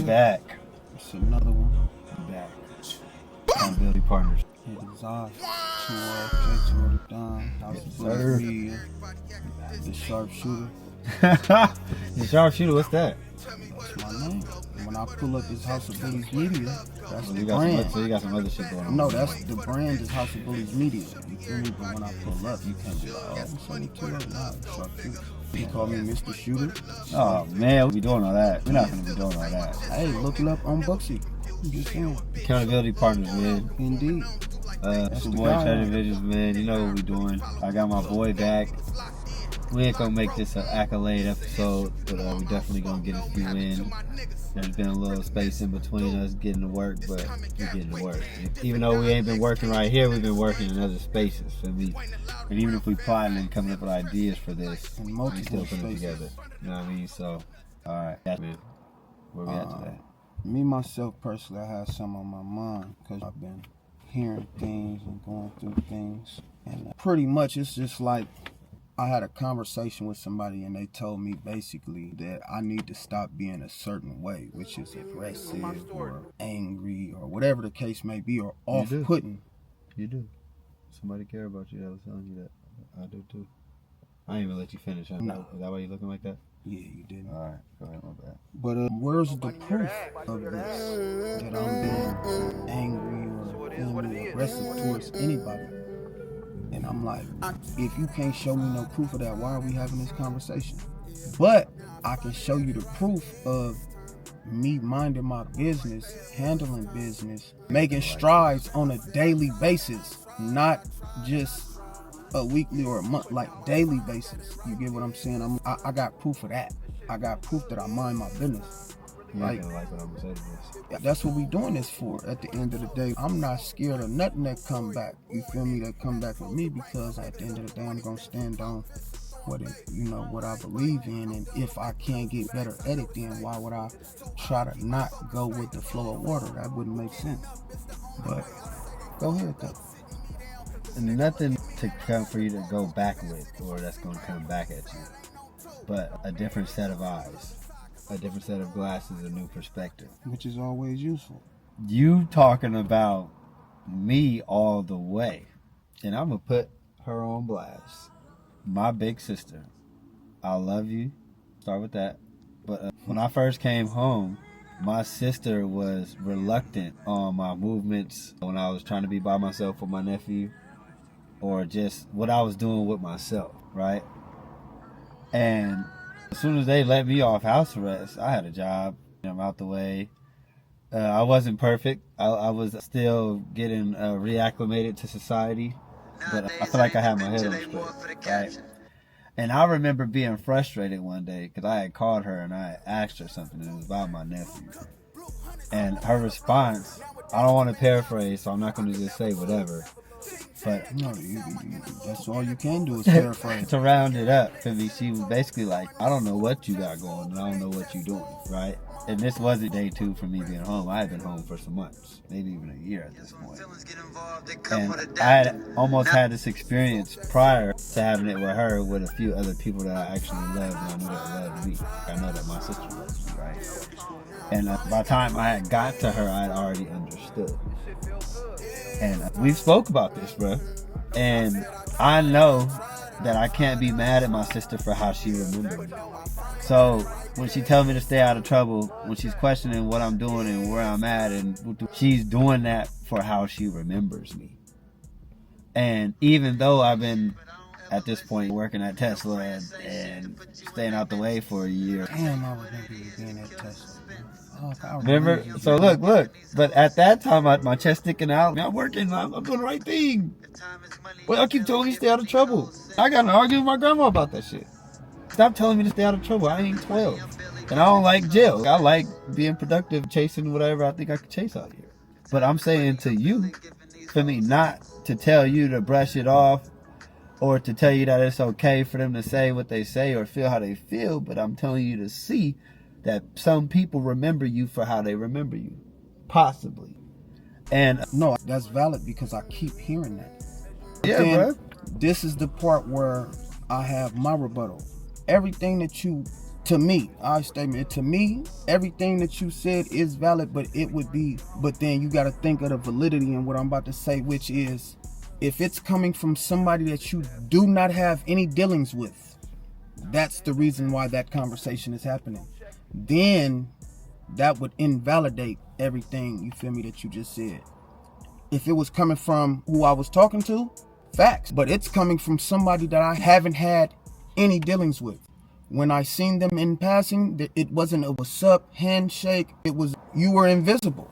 back. It's another one. We back. Accountability partners. It is off. 2 J2 Don. House of Bullies Media. The Sharpshooter. The Sharpshooter, what's that? That's my name. When I pull up this House of Bullies Media, that's the got brand. So you got some other shit going on. No, that's the brand is House of Bullies Media. You feel me? But when I pull up, you can't be like, oh, I'm 72 up now. Sharpshooter. He called me Mr. Shooter. Oh man, we be doing all that. We're not gonna be doing all that. Hey, look it up on Booksy. I'm just saying. Accountability partners, man. Indeed. Some boy Treasure Visions, man. You know what we doing. I got my boy back. We ain't gonna make this an accolade episode, but we definitely gonna get a few in. There's been a little space in between us getting to work, but we're getting to work. Even though we ain't been working right here, we've been working in other spaces for me. And even if we plotting and coming up with ideas for this, we still put it together. You know what I mean? So, alright, man. Where we at today? Me, myself, personally, I have some on my mind because I've been hearing things and going through things. And pretty much it's just like I had a conversation with somebody and they told me basically that I need to stop being a certain way, which is aggressive or angry or whatever the case may be, or off-putting. You do. Somebody care about you that was telling you that. I do too. I ain't even let you finish. No. Is that why you looking like that? Yeah, you didn't. Alright, go ahead, my bad. But where's the proof of this? That I'm being angry or feeling aggressive towards anybody? And I'm like, if you can't show me no proof of that, why are we having this conversation? But I can show you the proof of me minding my business, handling business, making strides on a daily basis, not just a weekly or a month, like daily basis. You get what I'm saying? I got proof of that. I got proof that I mind my business. Like what I'm saying is. That's what we doing this for. At the end of the day, I'm not scared of nothing that come back. You feel me? That come back with me, because at the end of the day, I'm gonna stand on what I believe in. And if I can't get better at it, then why would I try to not go with the flow of water? That wouldn't make sense. But go ahead though. Nothing to come for you to go back with, or that's gonna come back at you, but a different set of eyes. A different set of glasses, a new perspective. Which is always useful. You talking about me all the way. And I'm going to put her on blast. My big sister. I love you. Start with that. But when I first came home, my sister was reluctant on my movements when I was trying to be by myself with my nephew, or just what I was doing with myself, right? And as soon as they let me off house arrest, I had a job. I'm out the way. I wasn't perfect. I was still getting reacclimated to society. But I feel like I had my head on straight, right? And I remember being frustrated one day because I had called her and I asked her something, and it was about my nephew. And her response, I don't want to paraphrase, so I'm not going to just say whatever. But no, that's all you can do is paraphrase. To round it up for me, she was basically like, I don't know what you got going, and I don't know what you're doing, right? And this wasn't day 2 for me being home. I had been home for some months, maybe even a year at this point. And I had almost had this experience prior to having it with her, with a few other people that I actually loved, and I knew that loved me. I know that my sister loves me, right? And by the time I had got to her, I had already understood. And we've spoke about this, bro. And I know that I can't be mad at my sister for how she remembered me. So when she tells me to stay out of trouble, when she's questioning what I'm doing and where I'm at, and she's doing that for how she remembers me. And even though I've been at this point working at Tesla and staying out the way for a year. Damn, I remember you being at Tesla. Remember? So look. But at that time, my chest sticking out. I'm working. I'm doing the right thing. Well, I keep telling me to stay out of trouble. I got to argue with my grandma about that shit. Stop telling me to stay out of trouble. I ain't 12. And I don't like jail. I like being productive, chasing whatever I think I can chase out here. But I'm saying to you, for me not to tell you to brush it off, or to tell you that it's okay for them to say what they say or feel how they feel, but I'm telling you to see that some people remember you for how they remember you. Possibly. And no, that's valid because I keep hearing that. Yeah, bro. This is the part where I have my rebuttal. Everything that you To me, to me, everything that you said is valid, but then you got to think of the validity in what I'm about to say, which is, if it's coming from somebody that you do not have any dealings with, that's the reason why that conversation is happening. Then that would invalidate everything, you feel me, that you just said. If it was coming from who I was talking to, facts. But it's coming from somebody that I haven't had any dealings with. When I seen them in passing, it wasn't a what's up, handshake. It was, you were invisible.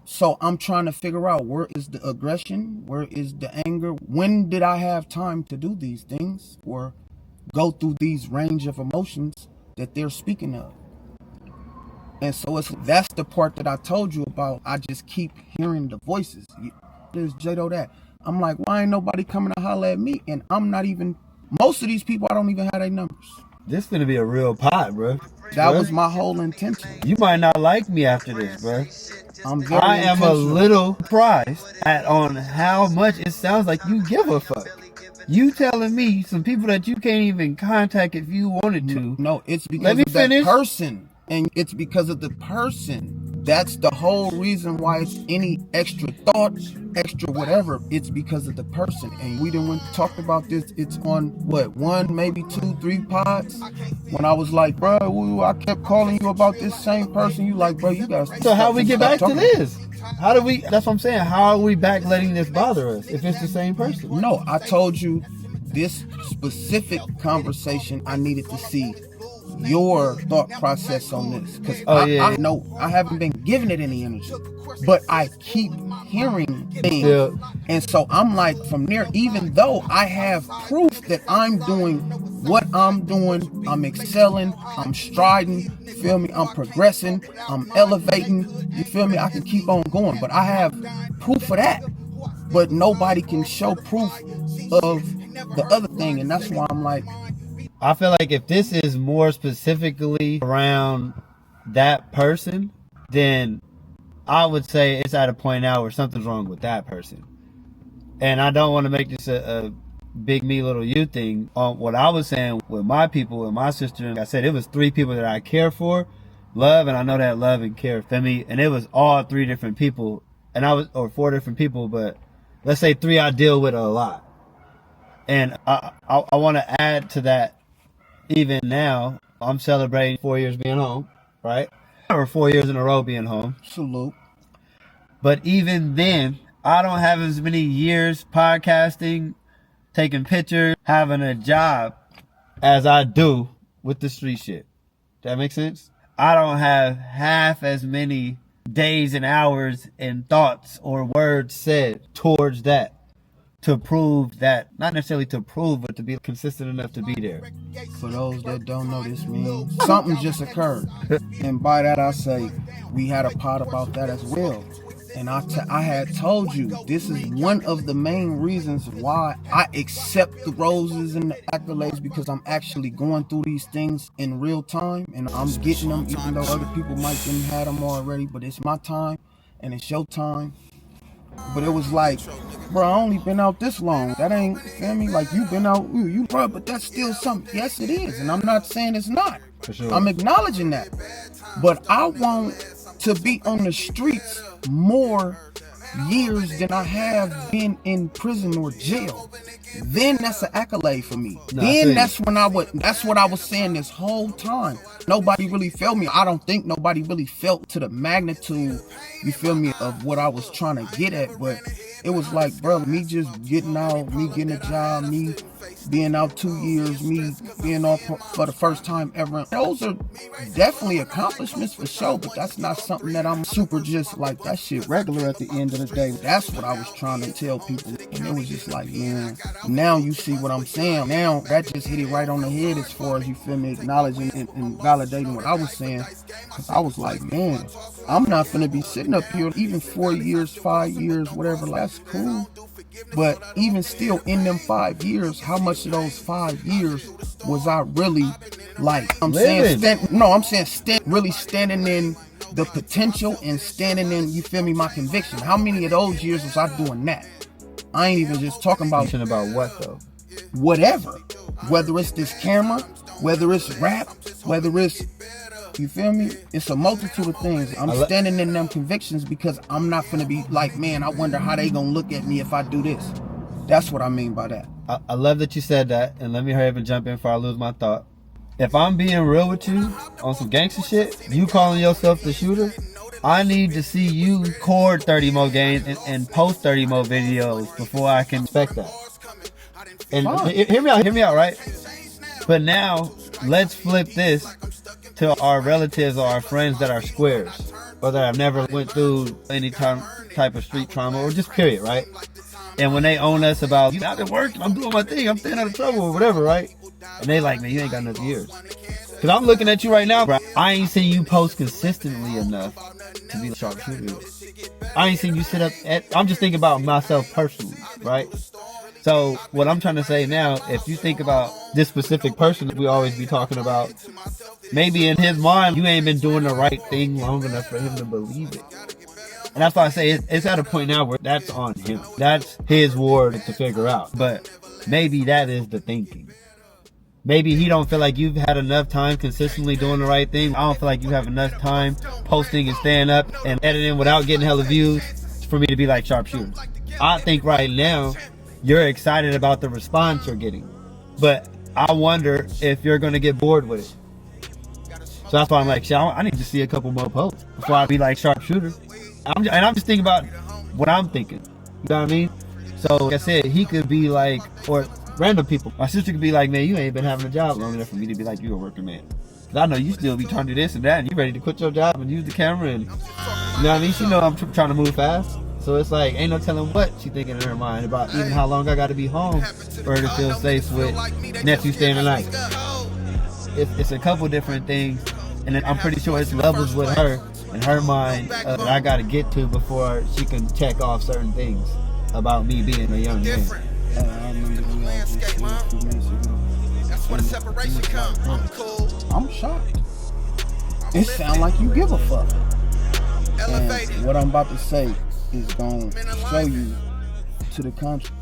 So I'm trying to figure out, where is the aggression? Where is the anger? When did I have time to do these things or go through these range of emotions that they're speaking of? And so that's the part that I told you about. I just keep hearing the voices. There's Jado that. I'm like, why ain't nobody coming to holler at me? And I'm not even, most of these people, I don't even have their numbers. This gonna be a real pot, bro. That was my whole intention. You might not like me after this, bro. I am a little surprised on how much it sounds like you give a fuck. You telling me some people that you can't even contact if you wanted to. No, it's because of that person. And it's because of the person. That's the whole reason why it's any extra thought, extra whatever. It's because of the person. And we didn't talk about this. It's on what, 1, maybe 2, 3 pods. When I was like, bro, I kept calling you about this same person. You like, bro, you guys. So how we get back to this? How do we? That's what I'm saying. How are we back letting this bother us if it's the same person? No, I told you this specific conversation. I needed to see your thought process on this, because I know I haven't been giving it any energy, but I keep hearing things, and so I'm like, from there, even though I have proof that I'm doing what I'm doing, I'm excelling, I'm striding, you feel me, I'm progressing, I'm elevating, you feel me, I can keep on going, but I have proof of that, but nobody can show proof of the other thing, and that's why I'm like, I feel like if this is more specifically around that person, then I would say it's at a point now where something's wrong with that person. And I don't want to make this a big me, little you thing. What I was saying with my people, with my sister, like I said, it was 3 people that I care for, love, and I know that love and care for me. And it was all 3 different people, or 4 different people, but let's say 3 I deal with a lot. And I want to add to that. Even now, I'm celebrating 4 years being home, right? Or 4 years in a row being home. Salute. But even then, I don't have as many years podcasting, taking pictures, having a job as I do with the street shit. That makes sense? I don't have half as many days and hours and thoughts or words said towards that. To prove that, not necessarily to prove, but to be consistent enough to be there. For those that don't know, this means something just occurred. And by that I say, we had a pod about that as well. And I had told you, this is one of the main reasons why I accept the roses and the accolades, because I'm actually going through these things in real time. And I'm getting them, even though other people might have had them already. But it's my time, and it's your time. But it was like, bro, I only been out this long. That ain't, feel me? Like, you been out, you bro, but that's still something. Yes, it is. And I'm not saying it's not. For sure. I'm acknowledging that. But I want to be on the streets more years than I have been in prison or jail. Then that's an accolade for me. Then that's what I was saying this whole time. Nobody really felt me. I don't think nobody really felt to the magnitude, you feel me, of what I was trying to get at. But it was like, bro, me just getting out, me getting a job, me being out 2 years, me being off for the first time ever. Those are definitely accomplishments for sure, but that's not something that I'm super just like, that shit regular at the end of the day. That's what I was trying to tell people. And it was just like, man, now you see what I'm saying. Now that just hit it right on the head as far as, you feel me, acknowledging and validating what I was saying. Cause I was like, man, I'm not gonna be sitting up here even 4 years, 5 years, whatever. Like, that's cool. But even still, in them 5 years, how much of those 5 years was I really like? I'm saying, really standing in the potential and standing in, you feel me, my conviction. How many of those years was I doing that? I ain't even just talking about what though? whatever. Whether it's this camera, whether it's rap, whether it's, you feel me? It's a multitude of things. I'm standing in them convictions because I'm not gonna be like, man, I wonder how they gonna look at me if I do this. That's what I mean by that. I love that you said that, and let me hurry up and jump in before I lose my thought. If I'm being real with you on some gangster shit, you calling yourself the shooter, I need to see you record 30 more games and post 30 more videos before I can expect that. And hear me out, right? But now, let's flip this to our relatives or our friends that are squares, or that have never went through any type of street trauma, or just period, right? And when they own us about, I've been working, I'm doing my thing, I'm staying out of trouble or whatever, right? And they like, man, you ain't got enough years. Cause I'm looking at you right now, bro. I ain't seen you post consistently enough to be a sharpshooter. I ain't seen you sit up I'm just thinking about myself personally, right? So what I'm trying to say now, if you think about this specific person that we always be talking about, maybe in his mind, you ain't been doing the right thing long enough for him to believe it. And that's why I say it's at a point now where that's on him. That's his ward to figure out. But maybe that is the thinking. Maybe he don't feel like you've had enough time consistently doing the right thing. I don't feel like you have enough time posting and staying up and editing without getting hella views for me to be like sharpshooter. I think right now you're excited about the response you're getting. But I wonder if you're going to get bored with it. So that's why I'm like, shit, I need to see a couple more posts before I be like sharpshooter. I'm just thinking about what I'm thinking. You know what I mean? So like I said, he could be like, or random people. My sister could be like, man, you ain't been having a job long enough for me to be like, you a working man. Cause I know you still be trying to do this and that, and you ready to quit your job and use the camera, and you know what I mean? She know I'm trying to move fast. So it's like, ain't no telling what she thinking in her mind about even how long I got to be home for her to feel safe with nephew staying the night. It's a couple different things, and then I'm pretty sure it's levels with her in her mind that I got to get to before she can check off certain things about me being a young man. I remember we all just said a few minutes ago. That's where the separation comes. I'm cool. I'm shocked. It sounds like you give a fuck. And what I'm about to say is going to show you to the contrary.